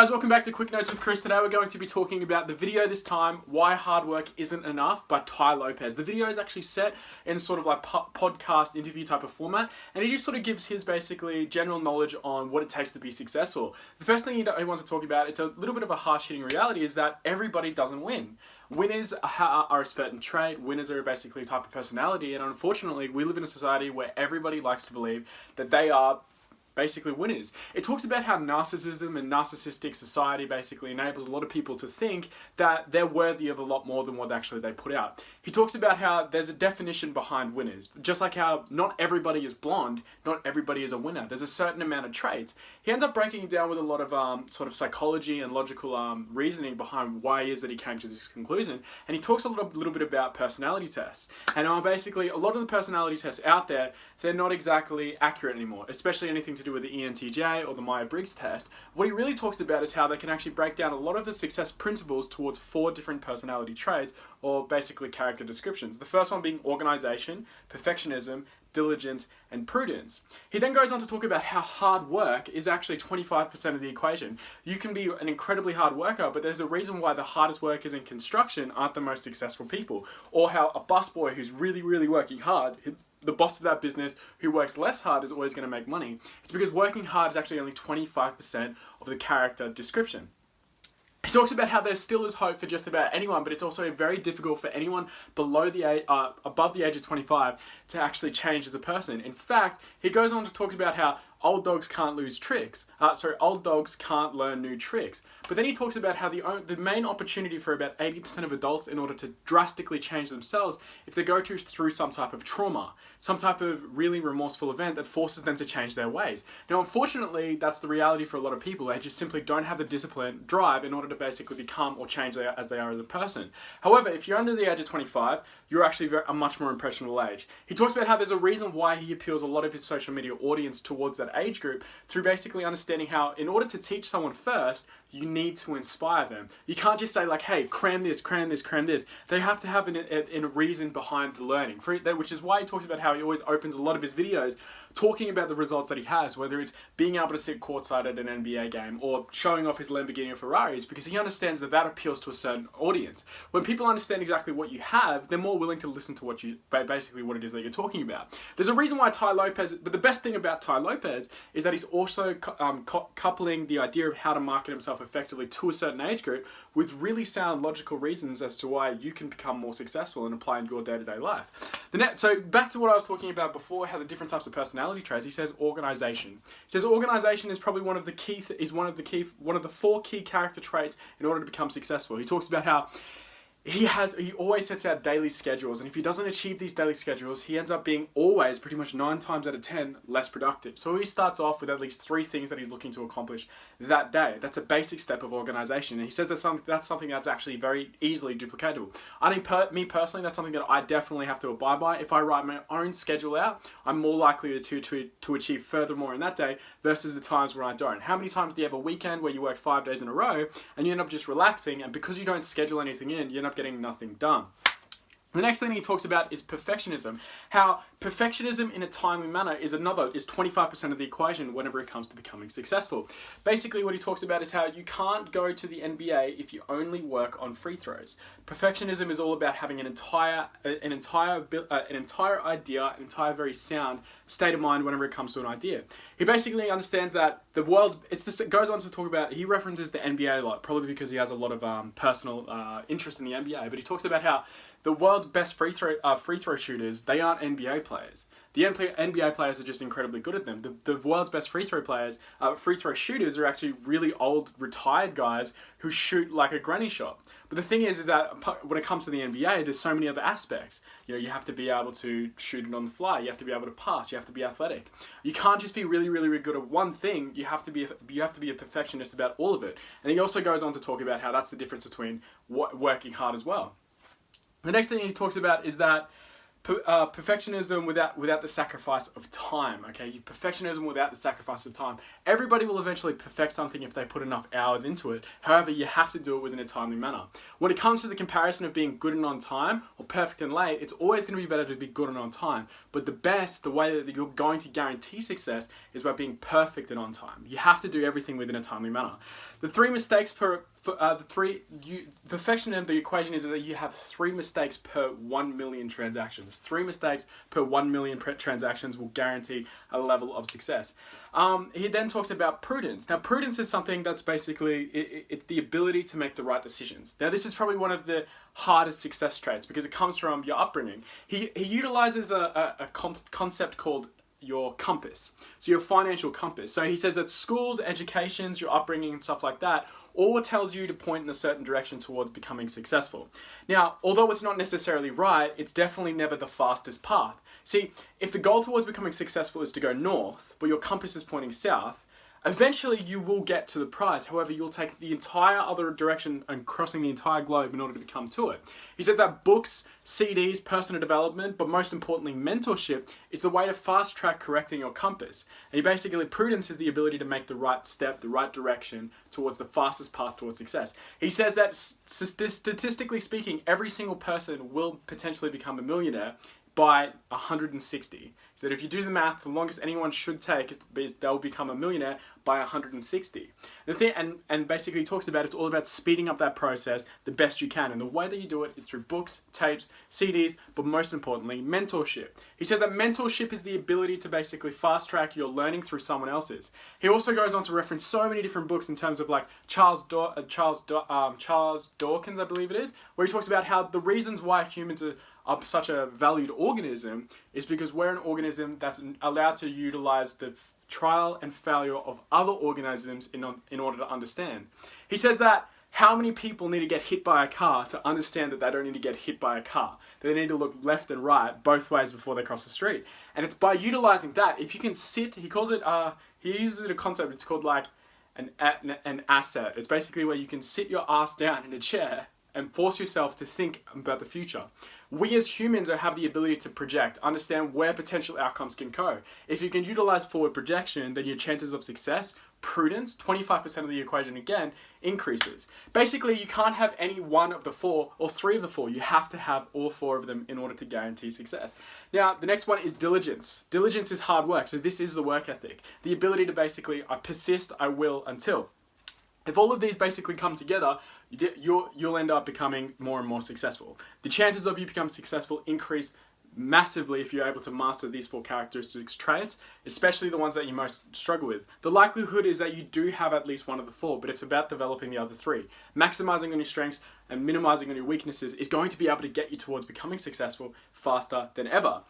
Guys, welcome back to Quick Notes with Chris. Today we're going to be talking about the video this time, Why Hard Work Isn't Enough by Tai Lopez. The video is actually set in sort of like podcast interview type of format, and he just sort of gives his basically general knowledge on what it takes to be successful. The first thing he wants to talk about, it's a little bit of a harsh hitting reality, is that everybody doesn't win. Winners are a certain trait, winners are basically a type of personality, and unfortunately we live in a society where everybody likes to believe that they are basically winners. It talks about how narcissism and narcissistic society basically enables a lot of people to think that they're worthy of a lot more than what actually they put out. He talks about how there's a definition behind winners. Just like how not everybody is blonde, not everybody is a winner. There's a certain amount of traits. He ends up breaking it down with a lot of sort of psychology and logical reasoning behind why it is that he came to this conclusion. And he talks a little bit about personality tests. And basically, a lot of the personality tests out there, they're not exactly accurate anymore, especially anything to do with the ENTJ or the Myers-Briggs test. What he really talks about is how they can actually break down a lot of the success principles towards 4 different personality traits, or basically character descriptions. The first one being organization, perfectionism, diligence, and prudence. He then goes on to talk about how hard work is actually 25% of the equation. You can be an incredibly hard worker, but there's a reason why the hardest workers in construction aren't the most successful people. Or how a busboy who's really, really working hard, the boss of that business who works less hard is always going to make money. It's because working hard is actually only 25% of the character description. He talks about how there still is hope for just about anyone, but it's also very difficult for anyone above the age of 25 to actually change as a person. In fact, he goes on to talk about how old dogs can't old dogs can't learn new tricks. But then he talks about how the main opportunity for about 80% of adults in order to drastically change themselves if they go through some type of trauma, some type of really remorseful event that forces them to change their ways. Now, unfortunately, that's the reality for a lot of people. They just simply don't have the discipline, drive in order to basically become or change as they are as a person. However, if you're under the age of 25, you're actually a much more impressionable age. He talks about how there's a reason why he appeals a lot of his social media audience towards that age group through basically understanding how in order to teach someone first, you need to inspire them. You can't just say like, hey, cram this, cram this, cram this. They have to have a reason behind the learning, which is why he talks about how he always opens a lot of his videos talking about the results that he has, whether it's being able to sit courtside at an NBA game or showing off his Lamborghini or Ferraris, because he understands that appeals to a certain audience. When people understand exactly what you have, they're more willing to listen to what it is that you're talking about. There's a reason why Tai Lopez, but the best thing about Tai Lopez is that he's also coupling the idea of how to market himself effectively to a certain age group with really sound logical reasons as to why you can become more successful and apply in your day-to-day life. So back to what I was talking about before, how the different types of personality traits. He says organization. He says organization is probably one of the 4 key character traits in order to become successful. He talks about how he always sets out daily schedules, and if he doesn't achieve these daily schedules, he ends up being always, pretty much 9 times out of 10, less productive. So he starts off with at least 3 things that he's looking to accomplish that day. That's a basic step of organization, and he says that's something that's actually very easily duplicatable. Me personally, that's something that I definitely have to abide by. If I write my own schedule out, I'm more likely to achieve furthermore in that day versus the times where I don't. How many times do you have a weekend where you work 5 days in a row and you end up just relaxing, and because you don't schedule anything in, you end up getting nothing done? The next thing he talks about is perfectionism. How perfectionism in a timely manner is 25% of the equation whenever it comes to becoming successful. Basically, what he talks about is how you can't go to the NBA if you only work on free throws. Perfectionism is all about having an entire idea, an entire very sound state of mind whenever it comes to an idea. He basically understands that goes on to talk about, he references the NBA a lot, probably because he has a lot of personal interest in the NBA, but he talks about how the world's best free throw shooters, they aren't NBA players. The NBA players are just incredibly good at them. The world's best free throw shooters are actually really old, retired guys who shoot like a granny shot. But the thing is that when it comes to the NBA, there's so many other aspects. You have to be able to shoot it on the fly. You have to be able to pass. You have to be athletic. You can't just be really, really, really good at one thing. You have to be a perfectionist about all of it. And he also goes on to talk about how that's the difference between working hard as well. The next thing he talks about is that Perfectionism without the sacrifice of time. Okay, perfectionism without the sacrifice of time. Everybody will eventually perfect something if they put enough hours into it. However, you have to do it within a timely manner. When it comes to the comparison of being good and on time or perfect and late, it's always going to be better to be good and on time. But the way that you're going to guarantee success is by being perfect and on time. You have to do everything within a timely manner. The three mistakes perfection, the equation is that you have 3 mistakes per 1 million transactions. 3 mistakes per 1 million transactions will guarantee a level of success. He then talks about prudence. Now, prudence is something that's basically, it's the ability to make the right decisions. Now, this is probably one of the hardest success traits because it comes from your upbringing. He utilizes a concept called your compass. So your financial compass. So he says that schools, educations, your upbringing and stuff like that all tells you to point in a certain direction towards becoming successful. Now, although it's not necessarily right, it's definitely never the fastest path. See, if the goal towards becoming successful is to go north, but your compass is pointing south, eventually you will get to the prize. However, you'll take the entire other direction and crossing the entire globe in order to come to it. He says that books, CDs, personal development, but most importantly, mentorship is the way to fast track correcting your compass. And basically, prudence is the ability to make the right step, the right direction towards the fastest path towards success. He says that statistically speaking, every single person will potentially become a millionaire by 160. So that if you do the math, the longest anyone should take is they'll become a millionaire by 160. The thing, and basically he talks about it's all about speeding up that process the best you can. And the way that you do it is through books, tapes, CDs, but most importantly, mentorship. He says that mentorship is the ability to basically fast track your learning through someone else's. He also goes on to reference so many different books in terms of like Charles Dawkins, I believe it is, where he talks about how the reasons why humans are such a valued organism is because we're an organism that's allowed to utilize the trial and failure of other organisms in order to understand. He says that how many people need to get hit by a car to understand that they don't need to get hit by a car? They need to look left and right both ways before they cross the street. And it's by utilizing that, if you can sit, he calls it, he uses it a concept, it's called like an asset. It's basically where you can sit your ass down in a chair and force yourself to think about the future. We as humans have the ability to project, understand where potential outcomes can go. If you can utilize forward projection, then your chances of success, prudence, 25% of the equation again, increases. Basically, you can't have any one of the 4 or 3 of the 4. You have to have all 4 of them in order to guarantee success. Now, the next one is diligence. Diligence is hard work. So this is the work ethic. The ability to basically, I persist, I will until. If all of these basically come together, you'll end up becoming more and more successful. The chances of you becoming successful increase massively if you're able to master these 4 characteristics traits, especially the ones that you most struggle with. The likelihood is that you do have at least one of the 4, but it's about developing the other 3. Maximizing on your strengths and minimizing on your weaknesses is going to be able to get you towards becoming successful faster than ever.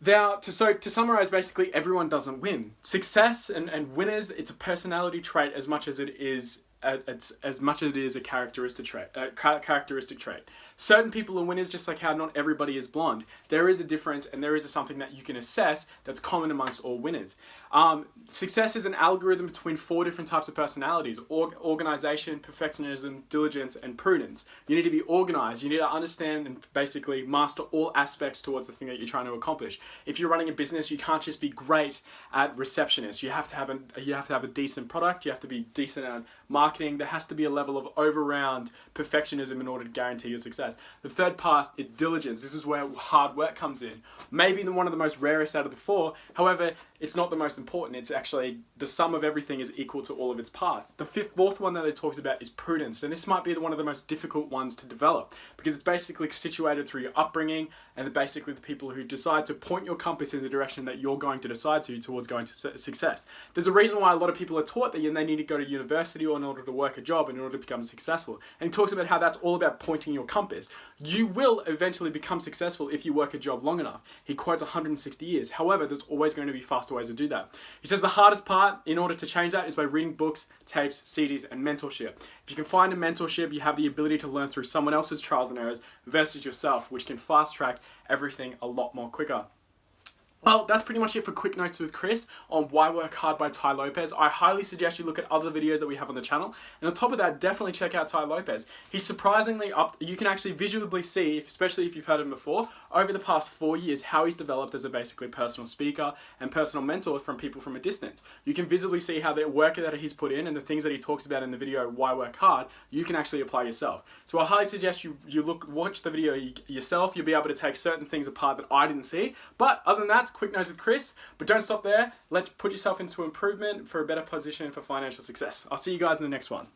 Now, to summarize, basically, everyone doesn't win. Success and winners, it's a personality trait as much as it is a characteristic trait. Certain people are winners, just like how not everybody is blonde. There is a difference, and there is something that you can assess that's common amongst all winners. Success is an algorithm between 4 different types of personalities: organization, perfectionism, diligence, and prudence. You need to be organized. You need to understand and basically master all aspects towards the thing that you're trying to accomplish. If you're running a business, you can't just be great at receptionist. You have to have a decent product. You have to be decent at marketing. There has to be a level of all-round perfectionism in order to guarantee your success. The third part is diligence. This is where hard work comes in. Maybe one of the most rarest out of the 4. However, it's not the most important. It's actually the sum of everything is equal to all of its parts. The fourth one that it talks about is prudence. And this might be one of the most difficult ones to develop because it's basically situated through your upbringing and basically the people who decide to point your compass in the direction that you're going to decide towards going to success. There's a reason why a lot of people are taught that they need to go to university or in order to work a job in order to become successful. And he talks about how that's all about pointing your compass. You will eventually become successful if you work a job long enough. He quotes 160 years. However, there's always going to be faster ways to do that. He says the hardest part in order to change that is by reading books, tapes, CDs, and mentorship. If you can find a mentorship, you have the ability to learn through someone else's trials and errors versus yourself, which can fast track everything a lot more quicker. Well, that's pretty much it for Quick Notes with Chris on Why Work Hard by Tai Lopez. I highly suggest you look at other videos that we have on the channel. And on top of that, definitely check out Tai Lopez. He's surprisingly up, you can actually visually see, especially if you've heard him before, over the past 4 years, how he's developed as a basically personal speaker and personal mentor from people from a distance. You can visibly see how the work that he's put in and the things that he talks about in the video, Why Work Hard, you can actually apply yourself. So I highly suggest you watch the video yourself. You'll be able to take certain things apart that I didn't see. But other than that, Quick Notes with Chris. But don't stop there. Let's put yourself into improvement for a better position for financial success. I'll see you guys in the next one.